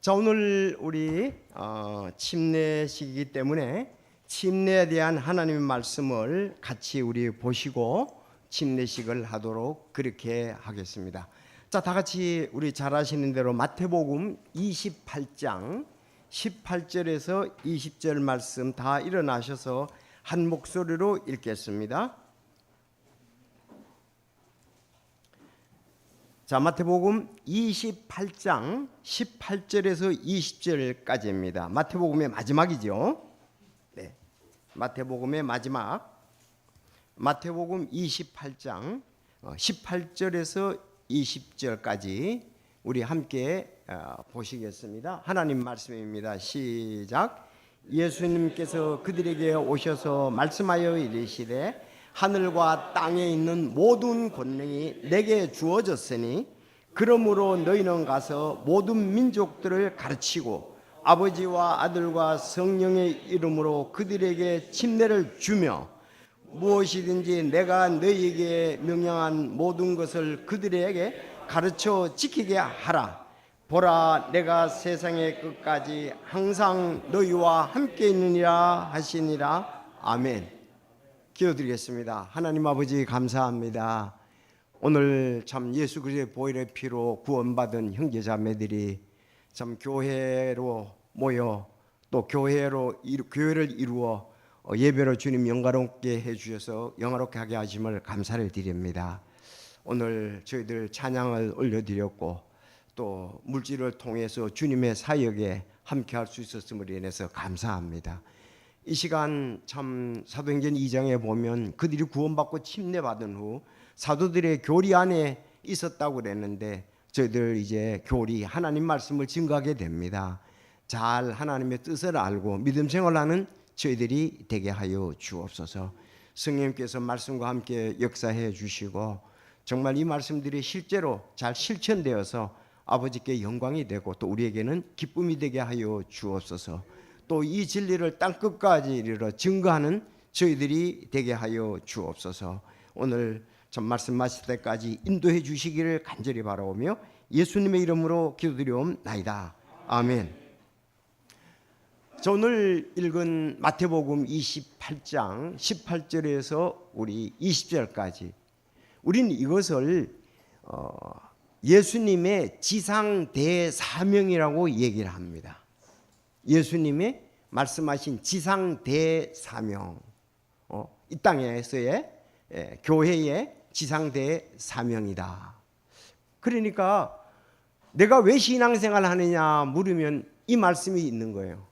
자, 오늘 우리 침례식이기 때문에 침례에 대한 하나님의 말씀을 같이 우리 보시고 침례식을 하도록 그렇게 하겠습니다. 자, 다 같이 우리 잘 아시는 대로 마태복음 28장 18절에서 20절 말씀 다 일어나셔서 한 목소리로 읽겠습니다. 자, 마태복음 28장 18절에서 20절까지입니다. 마태복음의 마지막이죠. 네, 마태복음의 마지막. 마태복음 28장 18절에서 20절까지 우리 함께 보시겠습니다. 하나님 말씀입니다. 시작. 예수님께서 그들에게 오셔서 말씀하여 이르시되 하늘과 땅에 있는 모든 권능이 내게 주어졌으니 그러므로 너희는 가서 모든 민족들을 가르치고 아버지와 아들과 성령의 이름으로 그들에게 침례를 주며 무엇이든지 내가 너희에게 명령한 모든 것을 그들에게 가르쳐 지키게 하라. 보라, 내가 세상의 끝까지 항상 너희와 함께 있느니라 하시니라. 아멘. 기도드리겠습니다. 하나님 아버지 감사합니다. 오늘 참 예수 그리스도의 보혈의 피로 구원받은 형제자매들이 참 교회로 모여 또 교회를 이루어 예배로 주님 영광롭게 해주셔서 영광롭게 하게 하심을 감사를 드립니다. 오늘 저희들 찬양을 올려드렸고 또 물질을 통해서 주님의 사역에 함께할 수 있었음을 인해서 감사합니다. 이 시간 참 사도행전 2장에 보면 그들이 구원받고 침례받은 후 사도들의 교리 안에 있었다고 그랬는데 저희들 이제 교리 하나님 말씀을 증거하게 됩니다. 잘 하나님의 뜻을 알고 믿음 생활하는 저희들이 되게 하여 주옵소서. 성령님께서 말씀과 함께 역사해 주시고 정말 이 말씀들이 실제로 잘 실천되어서 아버지께 영광이 되고 또 우리에게는 기쁨이 되게 하여 주옵소서. 또 이 진리를 땅끝까지 이르러 증거하는 저희들이 되게 하여 주옵소서. 오늘 전 말씀 마칠 때까지 인도해 주시기를 간절히 바라오며 예수님의 이름으로 기도드리옵나이다. 아멘. 자, 오늘 읽은 마태복음 28장 18절에서 우리 20절까지 우리는 이것을 예수님의 지상 대사명이라고 얘기를 합니다. 예수님의 말씀하신 지상 대사명, 이 땅에서의 교회의 지상 대사명이다. 그러니까 내가 왜 신앙생활을 하느냐 물으면 이 말씀이 있는 거예요.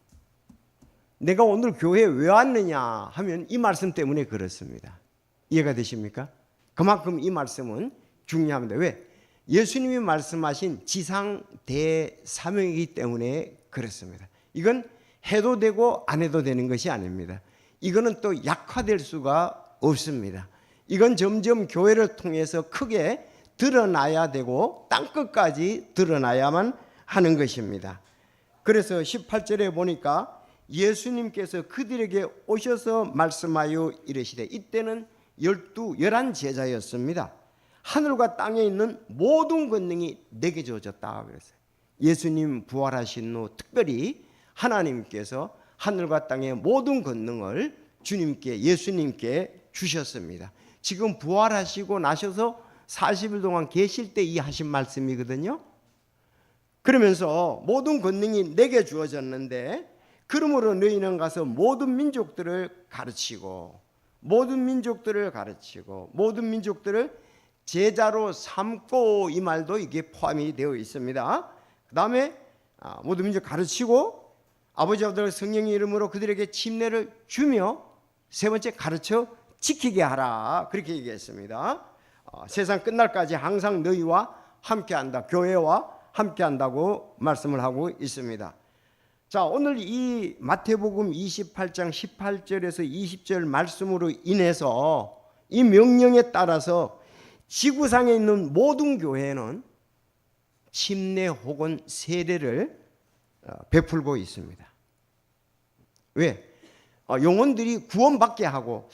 내가 오늘 교회에 왜 왔느냐 하면 이 말씀 때문에 그렇습니다. 이해가 되십니까? 그만큼 이 말씀은 중요합니다. 왜? 예수님이 말씀하신 지상 대사명이기 때문에 그렇습니다. 이건 해도 되고 안 해도 되는 것이 아닙니다. 이거는 또 약화될 수가 없습니다. 이건 점점 교회를 통해서 크게 드러나야 되고 땅끝까지 드러나야만 하는 것입니다. 그래서 18절에 보니까 예수님께서 그들에게 오셔서 말씀하여 이르시되, 이때는 11 제자였습니다. 하늘과 땅에 있는 모든 권능이 내게 주어졌다 그랬어요. 예수님 부활하신 후 특별히 하나님께서 하늘과 땅의 모든 권능을 주님께 예수님께 주셨습니다. 지금 부활하시고 나셔서 40일 동안 계실 때 이 하신 말씀이거든요. 그러면서 모든 권능이 내게 주어졌는데 그러므로 너희는 가서 모든 민족들을 가르치고 모든 민족들을 제자로 삼고, 이 말도 이게 포함이 되어 있습니다. 그 다음에 모든 민족 가르치고 아버지와 아들 성령의 이름으로 그들에게 침례를 주며 세 번째 가르쳐 지키게 하라, 그렇게 얘기했습니다. 세상 끝날까지 항상 너희와 함께한다, 교회와 함께한다고 말씀을 하고 있습니다. 자, 오늘 이 마태복음 28장 18절에서 20절 말씀으로 인해서 이 명령에 따라서 지구상에 있는 모든 교회는 침례 혹은 세례를 베풀고 있습니다. 왜? 영혼들이 구원받게 하고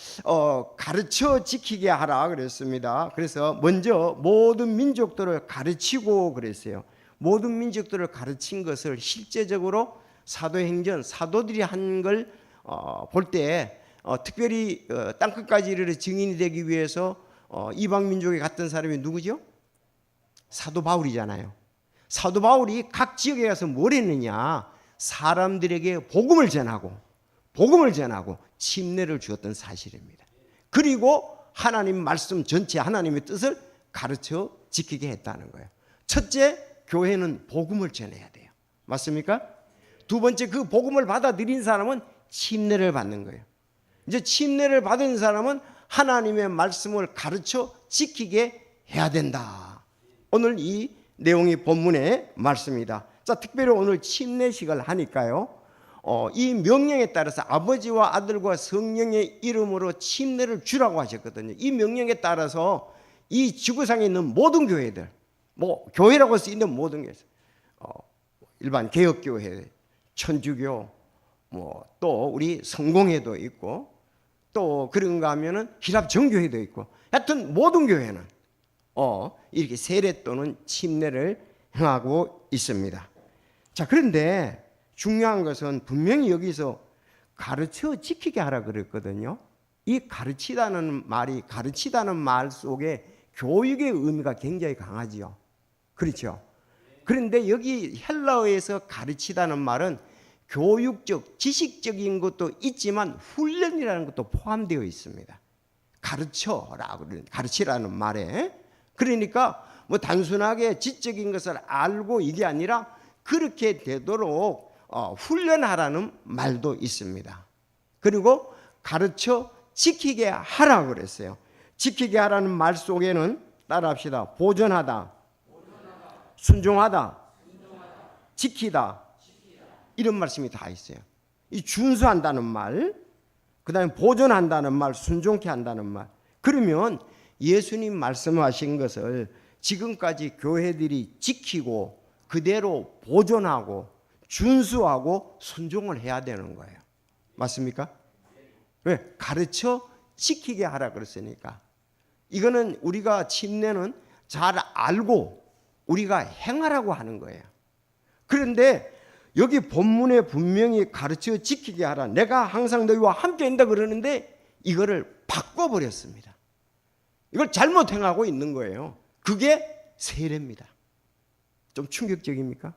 가르쳐 지키게 하라 그랬습니다. 그래서 먼저 모든 민족들을 가르치고 그랬어요. 모든 민족들을 가르친 것을 실제적으로 사도행전 사도들이 한 걸 볼 때 특별히 땅끝까지 이르러 증인이 되기 위해서 이방 민족에 갔던 사람이 누구죠? 사도 바울이잖아요. 사도 바울이 각 지역에 가서 뭘 했느냐? 사람들에게 복음을 전하고 침례를 주었던 사실입니다. 그리고 하나님 말씀 전체 하나님의 뜻을 가르쳐 지키게 했다는 거예요. 첫째, 교회는 복음을 전해야 돼요. 맞습니까? 두 번째, 그 복음을 받아들인 사람은 침례를 받는 거예요. 이제 침례를 받은 사람은 하나님의 말씀을 가르쳐 지키게 해야 된다. 오늘 이 내용이 본문의 말씀입니다. 자, 특별히 오늘 침례식을 하니까요, 이 명령에 따라서 아버지와 아들과 성령의 이름으로 침례를 주라고 하셨거든요. 이 명령에 따라서 이 지구상에 있는 모든 교회들, 교회라고 쓰이는 모든 교회, 일반 개혁교회, 천주교, 또 우리 성공회도 있고, 또 그런가 하면은 희랍정교회도 있고, 하여튼 모든 교회는 이렇게 세례 또는 침례를 행하고 있습니다. 자, 그런데 중요한 것은 분명히 여기서 가르쳐 지키게 하라 그랬거든요. 이 가르치다는 말 속에 교육의 의미가 굉장히 강하지요. 그렇죠? 그런데 여기 헬라어에서 가르치다는 말은 교육적, 지식적인 것도 있지만 훈련이라는 것도 포함되어 있습니다. 가르치라는 말에. 그러니까 단순하게 지적인 것을 알고 이게 아니라 그렇게 되도록 훈련하라는 말도 있습니다. 그리고 가르쳐 지키게 하라 그랬어요. 지키게 하라는 말 속에는 따라합시다. 보존하다, 순종하다, 지키다, 이런 말씀이 다 있어요. 이 준수한다는 말, 그 다음에 보존한다는 말, 순종케 한다는 말. 그러면 예수님 말씀하신 것을 지금까지 교회들이 지키고 그대로 보존하고 준수하고 순종을 해야 되는 거예요. 맞습니까? 왜? 가르쳐 지키게 하라 그랬으니까. 이거는 우리가 침례는 잘 알고 우리가 행하라고 하는 거예요. 그런데 여기 본문에 분명히 가르쳐 지키게 하라. 내가 항상 너희와 함께 한다 그러는데 이거를 바꿔버렸습니다. 이걸 잘못 행하고 있는 거예요. 그게 세례입니다. 좀 충격적입니까?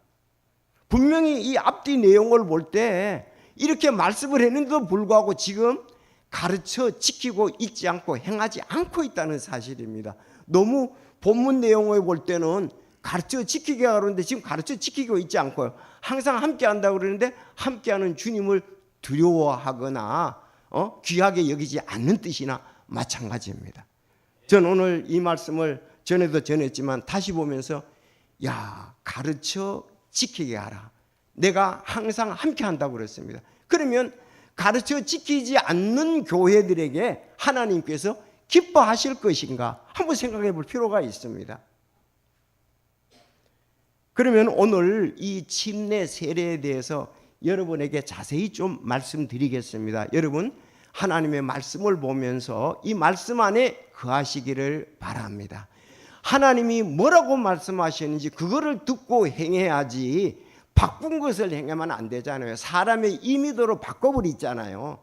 분명히 이 앞뒤 내용을 볼 때 이렇게 말씀을 했는데도 불구하고 지금 가르쳐 지키고 있지 않고 행하지 않고 있다는 사실입니다. 너무 본문 내용을 볼 때는 가르쳐 지키게 하는데 지금 가르쳐 지키고 있지 않고요. 항상 함께 한다고 그러는데 함께하는 주님을 두려워하거나 귀하게 여기지 않는 뜻이나 마찬가지입니다. 저는 오늘 이 말씀을 전에도 전했지만 다시 보면서 가르쳐 지키게 하라. 내가 항상 함께 한다고 그랬습니다. 그러면 가르쳐 지키지 않는 교회들에게 하나님께서 기뻐하실 것인가 한번 생각해 볼 필요가 있습니다. 그러면 오늘 이 침례 세례에 대해서 여러분에게 자세히 좀 말씀드리겠습니다. 여러분 하나님의 말씀을 보면서 이 말씀 안에 거하시기를 바랍니다. 하나님이 뭐라고 말씀하셨는지 그거를 듣고 행해야지 바꾼 것을 행하면 안 되잖아요. 사람의 임의대로 바꿔버리잖아요.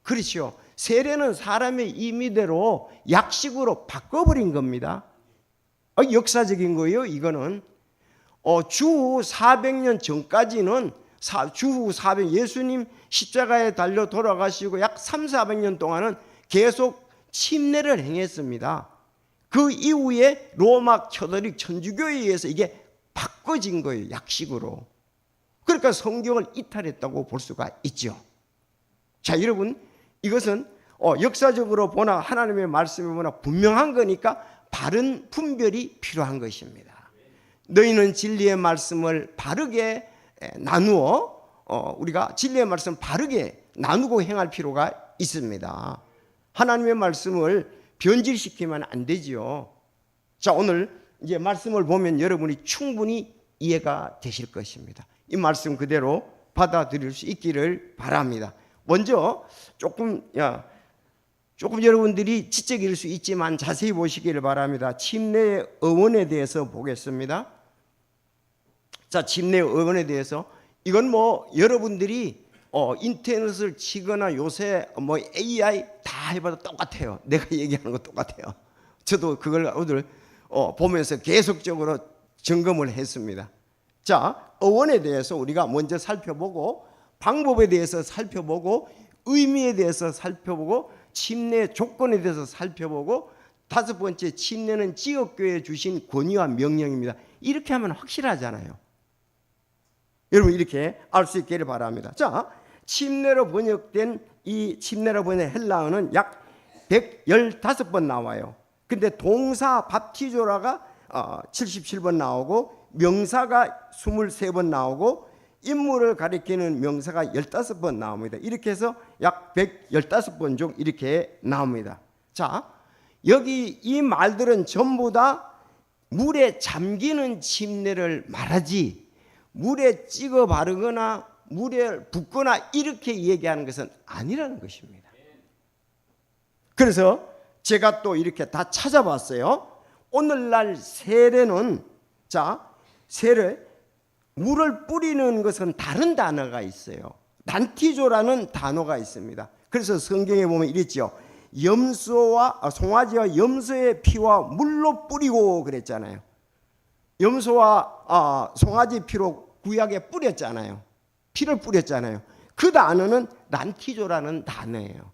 그렇죠. 세례는 사람의 임의대로 약식으로 바꿔버린 겁니다. 역사적인 거예요. 이거는 주후 400년 전까지는 주후 400 예수님 십자가에 달려 돌아가시고 약 300~400년 동안은 계속 침례를 행했습니다. 그 이후에 로마 캐톨릭 천주교에 의해서 이게 바꿔진 거예요. 약식으로. 그러니까 성경을 이탈했다고 볼 수가 있죠. 자, 여러분 이것은 역사적으로 보나 하나님의 말씀이 보나 분명한 거니까 바른 분별이 필요한 것입니다. 너희는 진리의 말씀을 바르게 나누어 우리가 진리의 말씀을 바르게 나누고 행할 필요가 있습니다. 하나님의 말씀을 변질시키면 안 되지요. 자, 오늘 이제 말씀을 보면 여러분이 충분히 이해가 되실 것입니다. 이 말씀 그대로 받아들일 수 있기를 바랍니다. 먼저 조금 여러분들이 지적일 수 있지만 자세히 보시기를 바랍니다. 침례의 어원에 대해서 보겠습니다. 자, 침례 의원에 대해서 이건 뭐 여러분들이 인터넷을 치거나 요새 뭐 AI 다 해봐도 똑같아요. 내가 얘기하는 거 똑같아요. 저도 그걸 오늘 보면서 계속적으로 점검을 했습니다. 자, 의원에 대해서 우리가 먼저 살펴보고 방법에 대해서 살펴보고 의미에 대해서 살펴보고 침례 조건에 대해서 살펴보고 다섯 번째, 침례는 지역교회에 주신 권위와 명령입니다. 이렇게 하면 확실하잖아요. 여러분 이렇게 알 수 있기를 바랍니다. 자, 침례로 번역된 이 침례로 번역된 헬라어는 약 115번 나와요. 근데 동사 밥티조라가 77번 나오고 명사가 23번 나오고 인물을 가리키는 명사가 15번 나옵니다. 이렇게 해서 약 115번 중 이렇게 나옵니다. 자, 여기 이 말들은 전부 다 물에 잠기는 침례를 말하지 물에 찍어 바르거나 물에 붓거나 이렇게 얘기하는 것은 아니라는 것입니다. 그래서 제가 또 이렇게 다 찾아봤어요. 오늘날 세례는 세례 물을 뿌리는 것은 다른 단어가 있어요. 난티조라는 단어가 있습니다. 그래서 성경에 보면 이랬죠. 송아지와 염소의 피와 물로 뿌리고 그랬잖아요. 염소와 송아지 피로 구약에 뿌렸잖아요. 피를 뿌렸잖아요. 그 단어는 난티조라는 단어예요.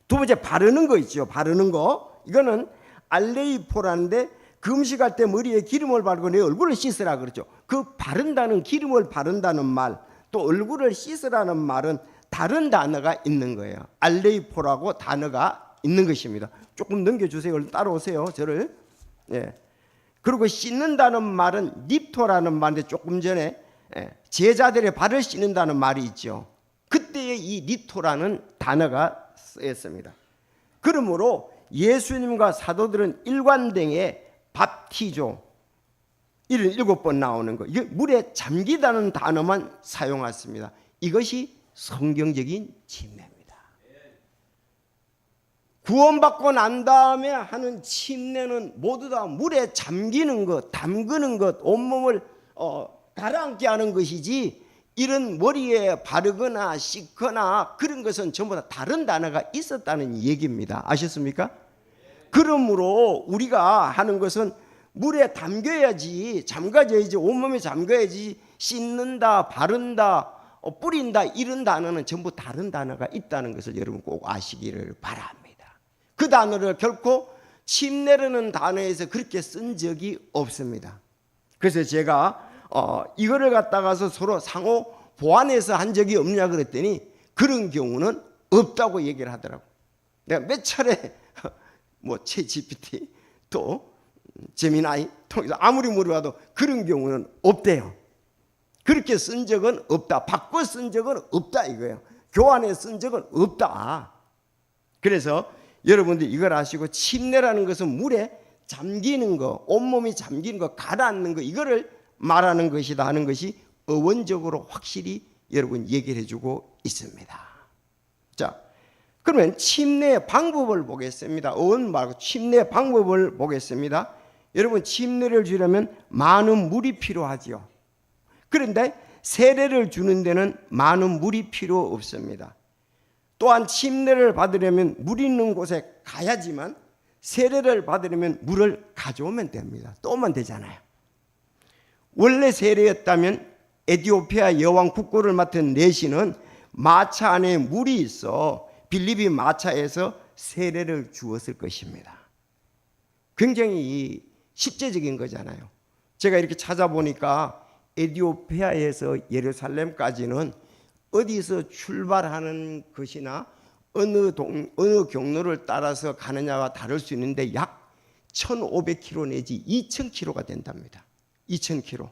두 번째 바르는 거 있죠. 바르는 거. 이거는 알레이포라는데 금식할 때 머리에 기름을 바르고 내 얼굴을 씻으라 그랬죠. 그 바른다는 기름을 바른다는 말, 또 얼굴을 씻으라는 말은 다른 단어가 있는 거예요. 알레이포라고 단어가 있는 것입니다. 조금 넘겨주세요. 따라오세요. 저를. 예. 그리고 씻는다는 말은 닙토라는 말인데 조금 전에 제자들의 발을 씻는다는 말이 있죠. 그때에 이 닙토라는 단어가 쓰였습니다. 그러므로 예수님과 사도들은 일관되게 밥티조 이런 7번 나오는 거. 이게 물에 잠기다는 단어만 사용했습니다. 이것이 성경적인 침례입니다. 구원받고 난 다음에 하는 침례는 모두 다 물에 잠기는 것, 담그는 것, 온몸을 가라앉게 하는 것이지 이런 머리에 바르거나 씻거나 그런 것은 전부 다 다른 단어가 있었다는 얘기입니다. 아셨습니까? 그러므로 우리가 하는 것은 물에 담겨야지, 잠가져야지, 온몸에 잠가야지, 씻는다, 바른다, 뿌린다 이런 단어는 전부 다른 단어가 있다는 것을 여러분 꼭 아시기를 바랍니다. 그 단어를 결코 침례라는 단어에서 그렇게 쓴 적이 없습니다. 그래서 제가 이거를 갖다가서 서로 상호 보완해서 한 적이 없냐 그랬더니 그런 경우는 없다고 얘기를 하더라고. 내가 몇 차례 뭐 챗GPT 또 제미나이 통해서 아무리 물어봐도 그런 경우는 없대요. 그렇게 쓴 적은 없다. 바꿔 쓴 적은 없다 이거예요. 교환해 쓴 적은 없다. 그래서 여러분들 이걸 아시고 침례라는 것은 물에 잠기는 거, 온몸이 잠기는 거, 가라앉는 거 이거를 말하는 것이다 하는 것이 어원적으로 확실히 여러분 얘기를 해주고 있습니다. 자, 그러면 침례 방법을 보겠습니다. 어원 말고 침례 방법을 보겠습니다. 여러분 침례를 주려면 많은 물이 필요하지요. 그런데 세례를 주는 데는 많은 물이 필요 없습니다. 또한 침례를 받으려면 물 있는 곳에 가야지만 세례를 받으려면 물을 가져오면 됩니다. 또 오면 되잖아요. 원래 세례였다면 에티오피아 여왕 국고를 맡은 내시는 마차 안에 물이 있어 빌립이 마차에서 세례를 주었을 것입니다. 굉장히 실제적인 거잖아요. 제가 이렇게 찾아보니까 에티오피아에서 예루살렘까지는 어디서 출발하는 것이나 어느 경로를 따라서 가느냐가 다를 수 있는데 약 1500km 내지 2000km가 된답니다. 2000km.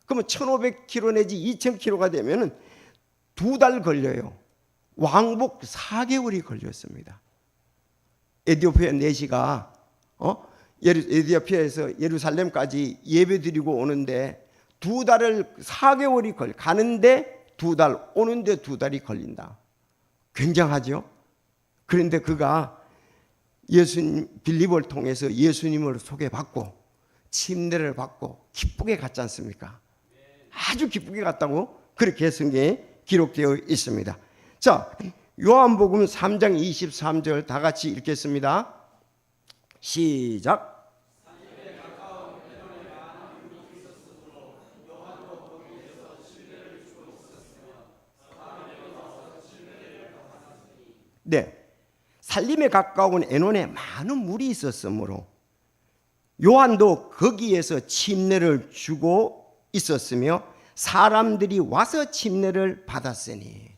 그러면 1500km 내지 2000km가 되면 2달 걸려요. 왕복 4개월이 걸렸습니다. 에티오피아 내시가 에티오피아에서 예루살렘까지 예배드리고 오는데 4개월이 가는데 2달, 오는데 2달이 걸린다. 굉장하죠? 그런데 그가 예수님 빌립을 통해서 예수님을 소개받고 침례를 받고 기쁘게 갔지 않습니까? 아주 기쁘게 갔다고 그렇게 성경에 기록되어 있습니다. 자, 요한복음 3장 23절 다 같이 읽겠습니다. 시작. 네, 살림에 가까운 에논에 많은 물이 있었으므로 요한도 거기에서 침례를 주고 있었으며 사람들이 와서 침례를 받았으니.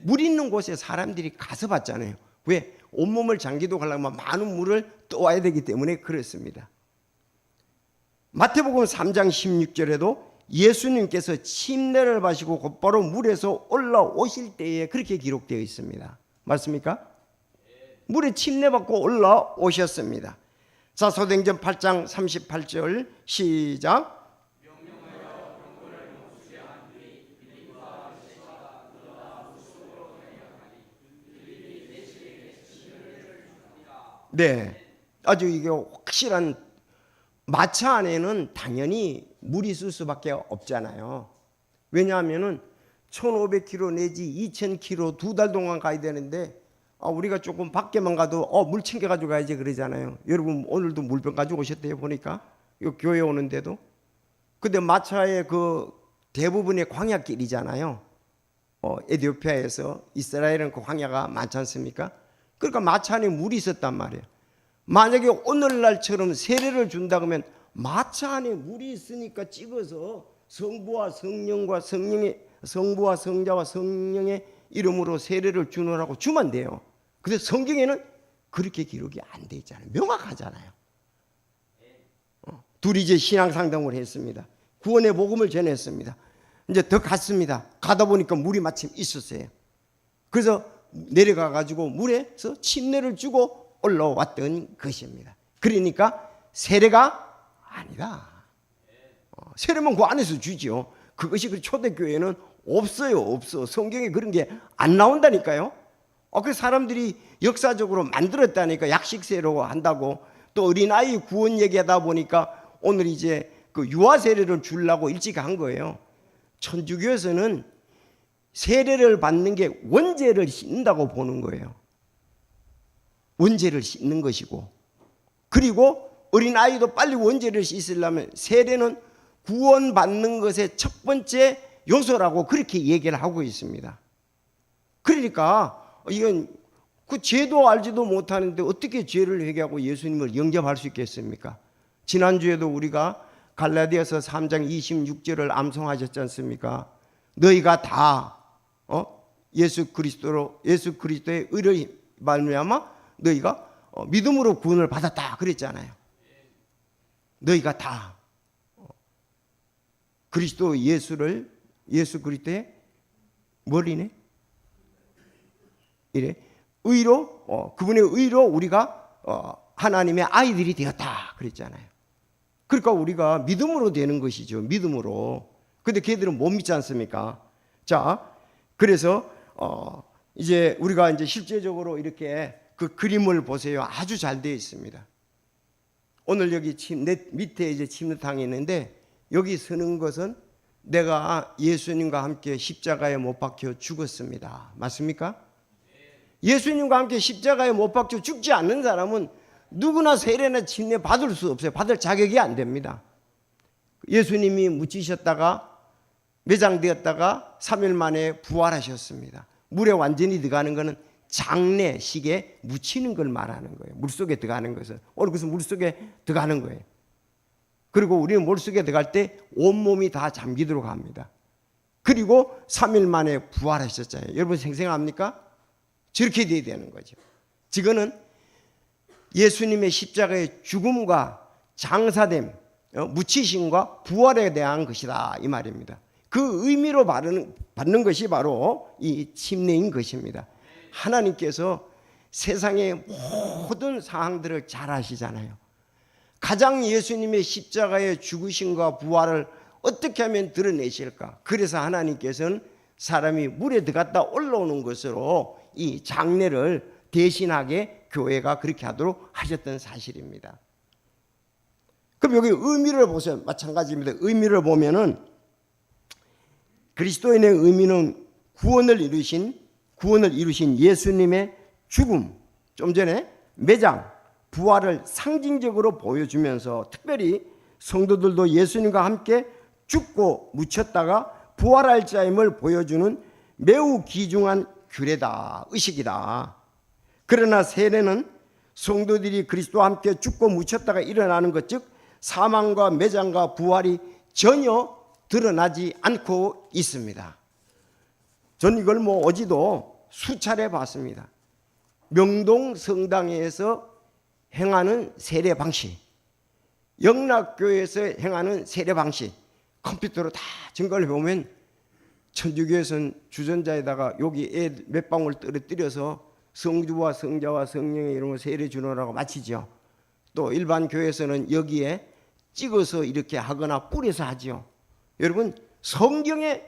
물 있는 곳에 사람들이 가서 받잖아요. 왜? 온몸을 장기도 가려면 많은 물을 떠와야 되기 때문에 그렇습니다. 마태복음 3장 16절에도 예수님께서 침례를 받으시고 곧바로 물에서 올라오실 때에 그렇게 기록되어 있습니다. 맞습니까? 물에 침례받고 올라오셨습니다. 자, 사도행전 8장 38절 시작. 네, 아주 이게 확실한, 마차 안에는 당연히 물이 있을 수밖에 없잖아요. 왜냐하면은 1500km 내지 2000km 2달 동안 가야 되는데 우리가 조금 밖에만 가도 물 챙겨가지고 가야지 그러잖아요. 여러분 오늘도 물병 가지고 오셨대요 보니까 교회 오는데도. 근데 마차의 그 대부분의 광야길이잖아요. 에티오피아에서 이스라엘은 그 광야가 많지 않습니까? 그러니까 마차 안에 물이 있었단 말이에요. 만약에 오늘날처럼 세례를 준다 그러면 마차 안에 물이 있으니까 찍어서 성부와 성자와 성령의 이름으로 세례를 주노라고 주면 돼요. 근데 성경에는 그렇게 기록이 안 돼 있잖아요. 명확하잖아요. 둘이 이제 신앙상담을 했습니다. 구원의 복음을 전했습니다. 이제 더 갔습니다. 가다 보니까 물이 마침 있었어요. 그래서 내려가 가지고 물에서 침례를 주고 올라왔던 것입니다. 그러니까 세례가 아니다. 세례만 그 안에서 주지요. 그것이 그 초대교회는 없어요. 없어. 성경에 그런 게 안 나온다니까요. 그래서 사람들이 역사적으로 만들었다니까. 약식세례로 한다고. 또 어린아이 구원 얘기하다 보니까 오늘 이제 그 유아세례를 주려고 일찍 한 거예요. 천주교에서는 세례를 받는 게 원죄를 씻는다고 보는 거예요. 원죄를 씻는 것이고, 그리고 어린아이도 빨리 원죄를 씻으려면 세례는 구원받는 것의 첫 번째 요소라고 그렇게 얘기를 하고 있습니다. 그러니까 이건 그 죄도 알지도 못하는데 어떻게 죄를 회개하고 예수님을 영접할 수 있겠습니까? 지난주에도 우리가 갈라디아서 3장 26절을 암송하셨지 않습니까? 너희가 다 예수 그리스도의 의를 말미암아 너희가 믿음으로 구원을 받았다 그랬잖아요. 너희가 다 그리스도 예수 그리스도의 머리네 이래 의로 그분의 의로 우리가 하나님의 아이들이 되었다 그랬잖아요. 그러니까 우리가 믿음으로 되는 것이죠. 믿음으로. 근데 걔들은 못 믿지 않습니까? 자, 그래서 이제 우리가 이제 실제적으로 이렇게 그 그림을 보세요. 아주 잘 되어 있습니다. 오늘 여기 내 밑에 이제 침례탕이 있는데 여기 서는 것은 내가 예수님과 함께 십자가에 못 박혀 죽었습니다. 맞습니까? 예수님과 함께 십자가에 못 박혀 죽지 않는 사람은 누구나 세례나 침례 받을 수 없어요. 받을 자격이 안 됩니다. 예수님이 묻히셨다가 매장되었다가 3일 만에 부활하셨습니다. 물에 완전히 들어가는 것은 장례식에 묻히는 걸 말하는 거예요. 물속에 들어가는 것은. 오늘 그것은 물속에 들어가는 거예요. 그리고 우리는 물속에 들어갈 때 온몸이 다 잠기도록 합니다. 그리고 3일 만에 부활하셨잖아요. 여러분 생생합니까? 저렇게 돼야 되는 거죠. 지금은 예수님의 십자가의 죽음과 장사됨, 묻히심과 부활에 대한 것이다 이 말입니다. 그 의미로 받는 것이 바로 이 침례인 것입니다. 하나님께서 세상의 모든 상황들을 잘 아시잖아요. 가장 예수님의 십자가의 죽으심과 부활을 어떻게 하면 드러내실까? 그래서 하나님께서는 사람이 물에 들어갔다 올라오는 것으로 이 장례를 대신하게 교회가 그렇게 하도록 하셨던 사실입니다. 그럼 여기 의미를 보세요. 마찬가지입니다. 의미를 보면은 그리스도인의 의미는 구원을 이루신 예수님의 죽음, 좀 전에 매장, 부활을 상징적으로 보여주면서 특별히 성도들도 예수님과 함께 죽고 묻혔다가 부활할 자임을 보여주는 매우 귀중한 규례다, 의식이다. 그러나 세례는 성도들이 그리스도와 함께 죽고 묻혔다가 일어나는 것, 즉 사망과 매장과 부활이 전혀 드러나지 않고 있습니다. 전 이걸 어제도 수차례 봤습니다. 명동 성당에서 행하는 세례 방식, 영락교에서 행하는 세례 방식, 컴퓨터로 다 증거를 보면 천주교에서는 주전자에다가 여기 애 몇 방울 떨어뜨려서 성주와 성자와 성령의 이름으로 세례 주노라고 마치죠. 또 일반 교회에서는 여기에 찍어서 이렇게 하거나 뿌려서 하죠. 여러분, 성경에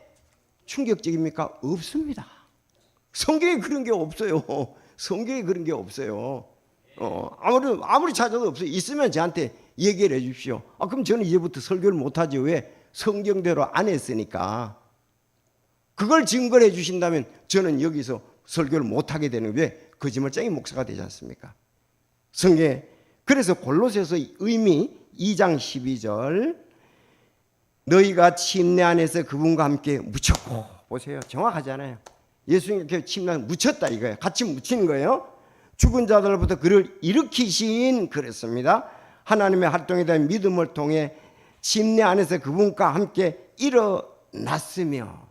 충격적입니까? 없습니다. 성경에 그런 게 없어요. 성경에 그런 게 없어요. 아무리 찾아도 없어요. 있으면 저한테 얘기를 해 주십시오. 그럼 저는 이제부터 설교를 못하죠. 왜? 성경대로 안 했으니까. 그걸 증거를 해 주신다면 저는 여기서 설교를 못하게 되는, 왜? 거짓말쟁이 목사가 되지 않습니까? 성경에. 그래서 골로새서 의미 2장 12절, 너희가 침례 안에서 그분과 함께 묻혔고, 보세요, 정확하잖아요. 예수님께 침례 안에 묻혔다 이거예요. 같이 묻힌 거예요. 죽은 자들로부터 그를 일으키신, 그랬습니다. 하나님의 활동에 대한 믿음을 통해 침례 안에서 그분과 함께 일어났으며,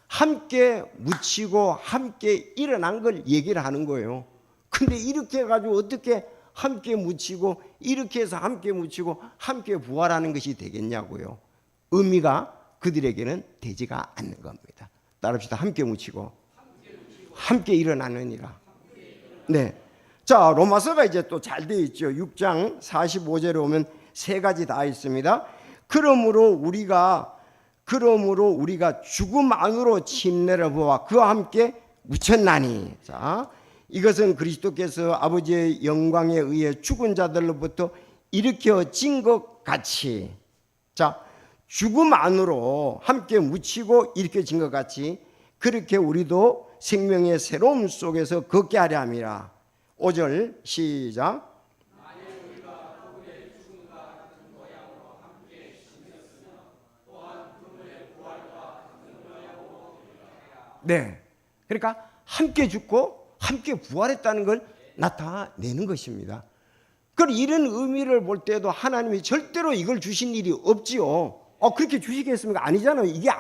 함께 묻히고 함께 일어난 걸 얘기를 하는 거예요. 근데 이렇게 해가지고 어떻게 함께 묻히고, 이렇게 해서 함께 묻히고 함께 부활하는 것이 되겠냐고요. 의미가 그들에게는 되지가 않는 겁니다. 따라합시다. 함께 묻히고 함께 일어나느니라. 네. 자, 로마서가 이제 또 잘 되어 있죠. 6장 45절에 오면 세 가지 다 있습니다. 그러므로 우리가 죽음 안으로 침례를 부어 그와 함께 묻혔나니. 자, 이것은 그리스도께서 아버지의 영광에 의해 죽은 자들로부터 일으켜진 것 같이, 자, 죽음 안으로 함께 묻히고 일으켜진 것 같이 그렇게 우리도 생명의 새로움 속에서 걷게 하려 함이라. 5절 시작. 네, 그러니까 함께 죽고 함께 부활했다는 걸 나타내는 것입니다. 그럼 이런 의미를 볼 때도 하나님이 절대로 이걸 주신 일이 없지요. 그렇게 주시겠습니까? 아니잖아요. 이게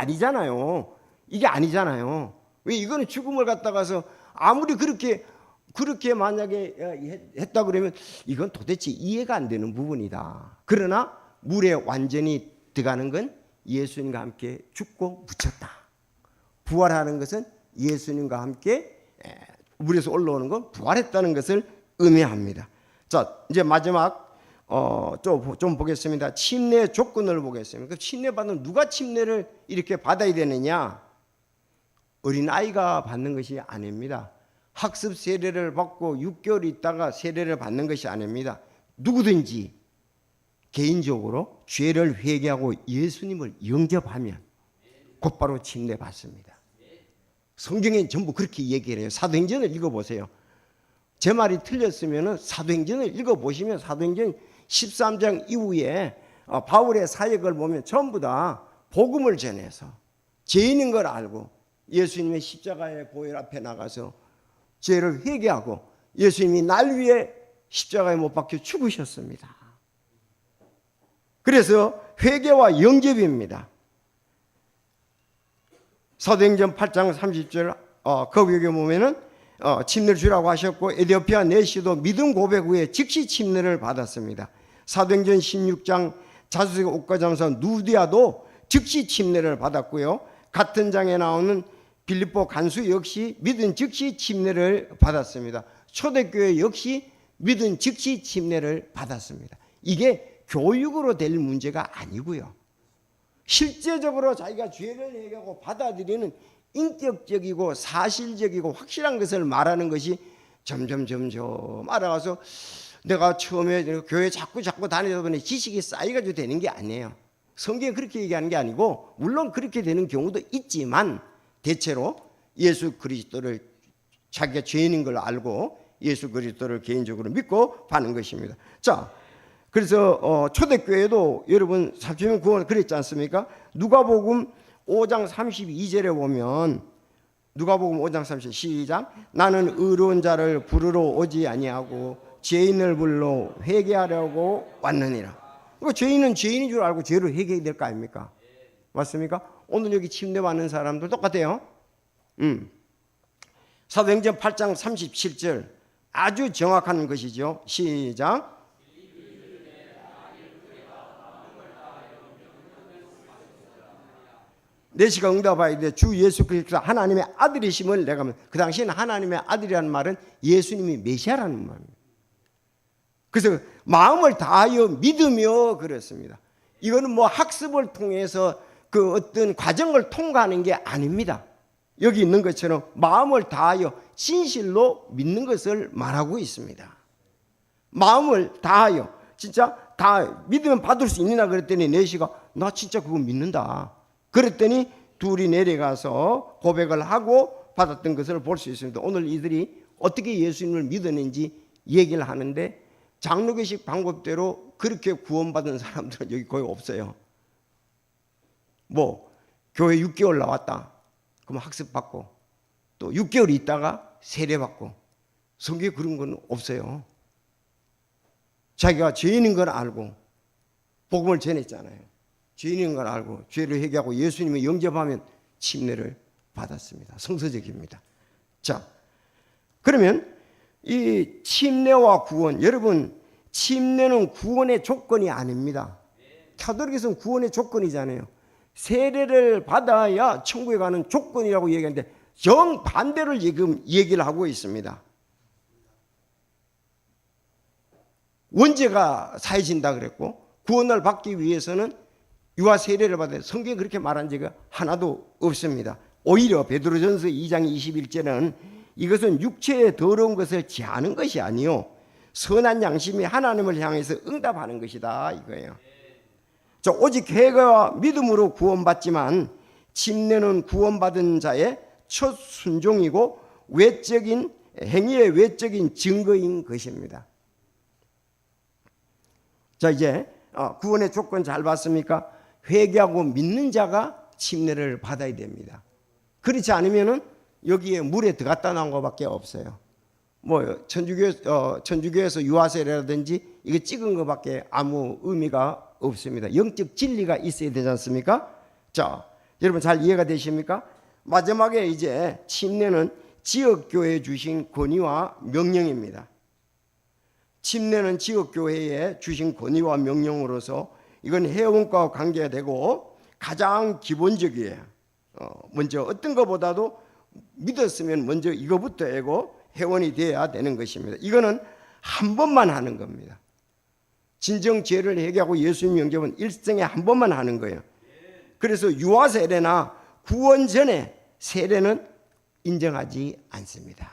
아니잖아요. 왜? 이거는 죽음을 갖다가서 아무리 그렇게 만약에 했다 그러면 이건 도대체 이해가 안 되는 부분이다. 그러나 물에 완전히 들어가는 건 예수님과 함께 죽고 묻혔다. 부활하는 것은 예수님과 함께 물에서 올라오는 건 부활했다는 것을 의미합니다. 자, 이제 마지막 좀 보겠습니다. 침례 조건을 보겠습니다. 그 침례 받는, 누가 침례를 이렇게 받아야 되느냐? 어린아이가 받는 것이 아닙니다. 학습 세례를 받고 6개월 있다가 세례를 받는 것이 아닙니다. 누구든지 개인적으로 죄를 회개하고 예수님을 영접하면 곧바로 침례 받습니다. 성경에 전부 그렇게 얘기를 해요. 사도행전을 읽어보세요. 제 말이 틀렸으면 사도행전을 읽어보시면 사도행전 13장 이후에 바울의 사역을 보면 전부 다 복음을 전해서 죄인인 걸 알고 예수님의 십자가의 보혈 앞에 나가서 죄를 회개하고 예수님이 날 위해 십자가에 못 박혀 죽으셨습니다. 그래서 회개와 영접입니다. 사도행전 8장 30절 거기에 보면은 침례를 주라고 하셨고 에디오피아 내시도 믿음 고백 후에 즉시 침례를 받았습니다. 사도행전 16장 자수색 옥과장사 누디아도 즉시 침례를 받았고요. 같은 장에 나오는 빌립보 간수 역시 믿은 즉시 침례를 받았습니다. 초대교회 역시 믿은 즉시 침례를 받았습니다. 이게 교육으로 될 문제가 아니고요. 실제적으로 자기가 죄를 해결하고 받아들이는 인격적이고 사실적이고 확실한 것을 말하는 것이 점점 알아가서 내가 처음에 교회 자꾸 다니다 보니 지식이 쌓여가지고 되는 게 아니에요. 성경이 그렇게 얘기하는 게 아니고, 물론 그렇게 되는 경우도 있지만 대체로 예수 그리스도를 자기가 죄인인 걸 알고 예수 그리스도를 개인적으로 믿고 받는 것입니다. 자, 그래서 초대교회도 여러분 살펴보면 구원 그랬지 않습니까? 누가복음 5장 32절에 보면, 누가복음 5장 32절 시작. 나는 의로운 자를 부르러 오지 아니하고 죄인을 불러 회개하려고 왔느니라. 그러니까 죄인은 죄인인 줄 알고 죄를 회개해야 될 거 아닙니까? 맞습니까? 오늘 여기 침례 받는 사람들 똑같아요. 사도행전 8장 37절 아주 정확한 것이죠. 시작. 내시가 응답하여 이르되 주 예수 그리스도 하나님의 아들이심을 내가 그 당시에는 하나님의 아들이라는 말은 예수님이 메시아라는 말입니다. 그래서 마음을 다하여 믿으며 그랬습니다. 이거는 뭐 학습을 통해서 그 어떤 과정을 통과하는 게 아닙니다. 여기 있는 것처럼 마음을 다하여 진실로 믿는 것을 말하고 있습니다. 마음을 다하여 진짜 다 믿으면 받을 수 있느냐 그랬더니 내시가 나 진짜 그거 믿는다. 그랬더니 둘이 내려가서 고백을 하고 받았던 것을 볼 수 있습니다. 오늘 이들이 어떻게 예수님을 믿었는지 얘기를 하는데, 장로교식 방법대로 그렇게 구원받은 사람들은 여기 거의 없어요. 뭐 교회 6개월 나왔다 그럼 학습받고 또 6개월 있다가 세례받고, 성경에 그런 건 없어요. 자기가 죄인인 걸 알고 복음을 전했잖아요. 죄인인 걸 알고 죄를 회개하고 예수님을 영접하면 침례를 받았습니다. 성서적입니다. 자, 그러면 이 침례와 구원, 여러분 침례는 구원의 조건이 아닙니다. 가톨릭에서는 구원의 조건이잖아요. 세례를 받아야 천국에 가는 조건이라고 얘기하는데 정반대를 지금 얘기를 하고 있습니다. 원죄가 사해진다 그랬고, 구원을 받기 위해서는 유아 세례를 받아야, 성경에 그렇게 말한 적이 하나도 없습니다. 오히려 베드로전서 2장 21절은 이것은 육체의 더러운 것을 제하는 것이 아니요 선한 양심이 하나님을 향해서 응답하는 것이다 이거예요. 자, 오직 회개와 믿음으로 구원받지만 침례는 구원받은 자의 첫 순종이고 외적인 행위의 외적인 증거인 것입니다. 자, 이제 구원의 조건 잘 봤습니까? 회개하고 믿는 자가 침례를 받아야 됩니다. 그렇지 않으면은 여기에 물에 들어갔다 나온 것밖에 없어요. 뭐 천주교에서 유아세례라든지 이게 찍은 것밖에 아무 의미가 없습니다. 영적 진리가 있어야 되지 않습니까? 자, 여러분 잘 이해가 되십니까? 마지막에 이제 침례는 지역교회에 주신 권위와 명령입니다. 침례는 지역교회에 주신 권위와 명령으로서 이건 회원과 관계가 되고 가장 기본적이에요. 먼저 어떤 것보다도 믿었으면 먼저 이거부터 하고 회원이 되어야 되는 것입니다. 이거는 한 번만 하는 겁니다. 진정 죄를 회개하고 예수님 영접은 일생에 한 번만 하는 거예요. 그래서 유아 세례나 구원 전에 세례는 인정하지 않습니다.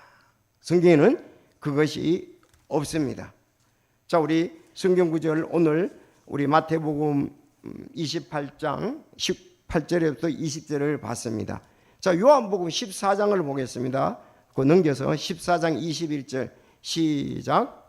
성경에는 그것이 없습니다. 자, 우리 성경 구절 오늘 우리 마태복음 28장 18절에부터 20절을 봤습니다. 자, 요한복음 14장을 보겠습니다. 그 넘겨서 14장 21절 시작.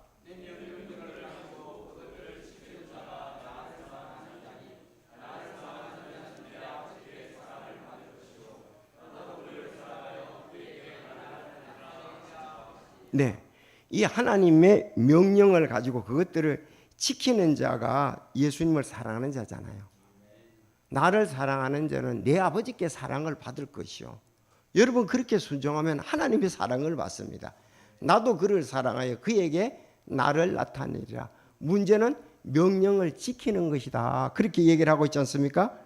네, 이 하나님의 명령을 가지고 그것들을 지키는 자가 예수님을 사랑하는 자잖아요. 나를 사랑하는 자는 내 아버지께 사랑을 받을 것이요. 여러분 그렇게 순종하면 하나님의 사랑을 받습니다. 나도 그를 사랑하여 그에게 나를 나타내리라. 문제는 명령을 지키는 것이다. 그렇게 얘기를 하고 있지 않습니까?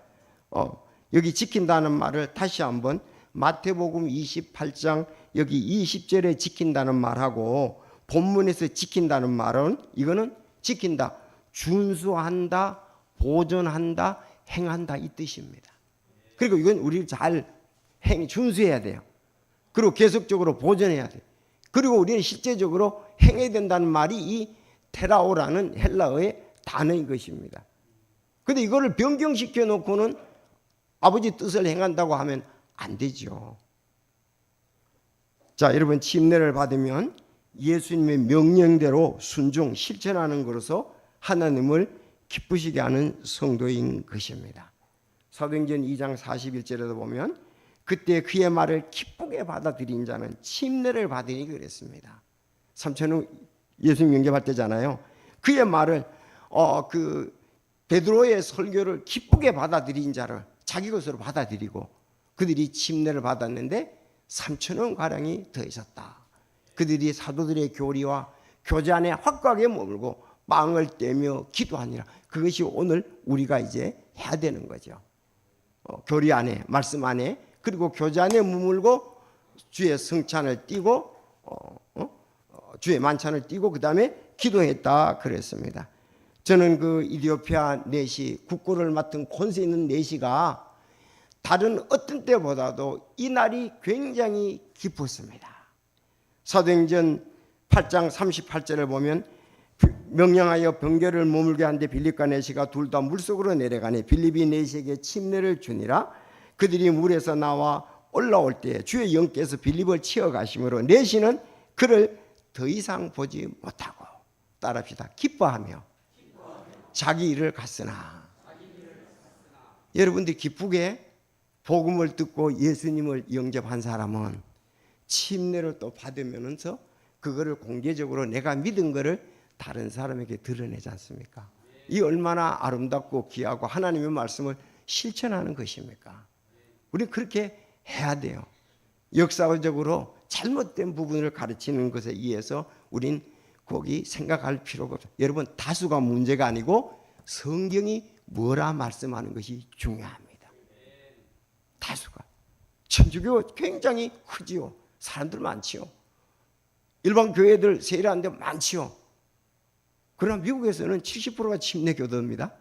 여기 지킨다는 말을 다시 한번 마태복음 28장 여기 20절에 지킨다는 말하고 본문에서 지킨다는 말은 이거는 지킨다, 준수한다, 보존한다, 행한다 이 뜻입니다. 그리고 이건 우리 잘 준수해야 돼요. 그리고 계속적으로 보존해야 돼요. 그리고 우리는 실제적으로 행해야 된다는 말이 이 테라오라는 헬라어의 단어인 것입니다. 근데 이거를 변경시켜 놓고는 아버지 뜻을 행한다고 하면 안 되죠. 자, 여러분, 침례를 받으면 예수님의 명령대로 순종 실천하는 것으로서 하나님을 기쁘시게 하는 성도인 것입니다. 사도행전 2장 41절에도 보면 그때 그의 말을 기쁘게 받아들인 자는 침례를 받으니 그랬습니다. 삼천은 예수님 영접할 때잖아요. 그의 말을 베드로의 설교를 기쁘게 받아들인 자를 자기 것으로 받아들이고 그들이 침례를 받았는데 3,000원 가량이 더 있었다. 그들이 사도들의 교리와 교제 안에 확고하게 머물고 빵을 떼며 기도하니라. 그것이 오늘 우리가 이제 해야 되는 거죠. 교리 안에, 말씀 안에, 그리고 교제 안에 머물고 주의 성찬을 띠고 주의 만찬을 띠고 그 다음에 기도했다 그랬습니다. 저는 그 이디오피아 내시 국고를 맡은 권세 있는 내시가 다른 어떤 때보다도 이 날이 굉장히 기뻤습니다. 사도행전 8장 38절을 보면 명령하여 병거를 머물게 한데 빌립과 내시가 둘 다 물속으로 내려가니 빌립이 내시에게 침례를 주니라. 그들이 물에서 나와 올라올 때 주의 영께서 빌립을 치어가심으로 내시는 그를 더 이상 보지 못하고 따라합시다. 기뻐하며 자기 일을 갔으나. 여러분들이 기쁘게 복음을 듣고 예수님을 영접한 사람은 침례를 또 받으면서 그거를 공개적으로 내가 믿은 거를 다른 사람에게 드러내지 않습니까? 이 얼마나 아름답고 귀하고 하나님의 말씀을 실천하는 것입니까? 우리는 그렇게 해야 돼요. 역사적으로 잘못된 부분을 가르치는 것에 의해서 우린 거기 생각할 필요가 없어요. 여러분, 다수가 문제가 아니고 성경이 뭐라 말씀하는 것이 중요합니다. 다수가. 천주교 굉장히 크지요. 사람들 많지요. 일반 교회들 세일하는데 많지요. 그러나 미국에서는 70%가 침례교도입니다.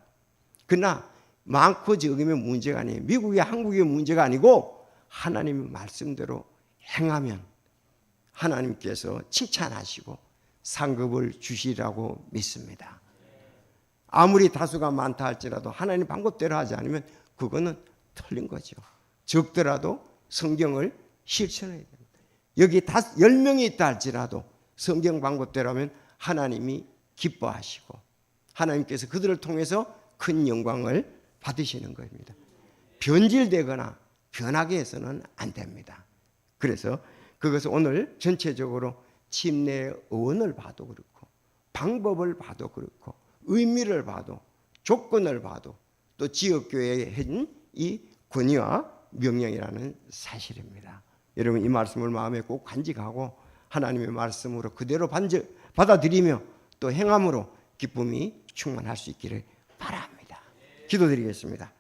그러나 많고 적으면 문제가 아니에요. 미국의 한국의 문제가 아니고 하나님의 말씀대로 행하면 하나님께서 칭찬하시고 상급을 주시라고 믿습니다. 아무리 다수가 많다 할지라도 하나님 방법대로 하지 않으면 그거는 틀린 거죠. 적더라도 성경을 실천해야 됩니다. 여기 10명이 있다 할지라도 성경 방법대로 하면 하나님이 기뻐하시고 하나님께서 그들을 통해서 큰 영광을 받으시는 겁니다. 변질되거나 변하게 해서는 안 됩니다. 그래서 그것을 오늘 전체적으로 침례의 의원을 봐도 그렇고 방법을 봐도 그렇고 의미를 봐도 조건을 봐도 또 지역교회에 한 이 권위와 명령이라는 사실입니다. 여러분, 이 말씀을 마음에 꼭 간직하고 하나님의 말씀으로 그대로 받아들이며 또 행함으로 기쁨이 충만할 수 있기를 바랍니다. 기도드리겠습니다.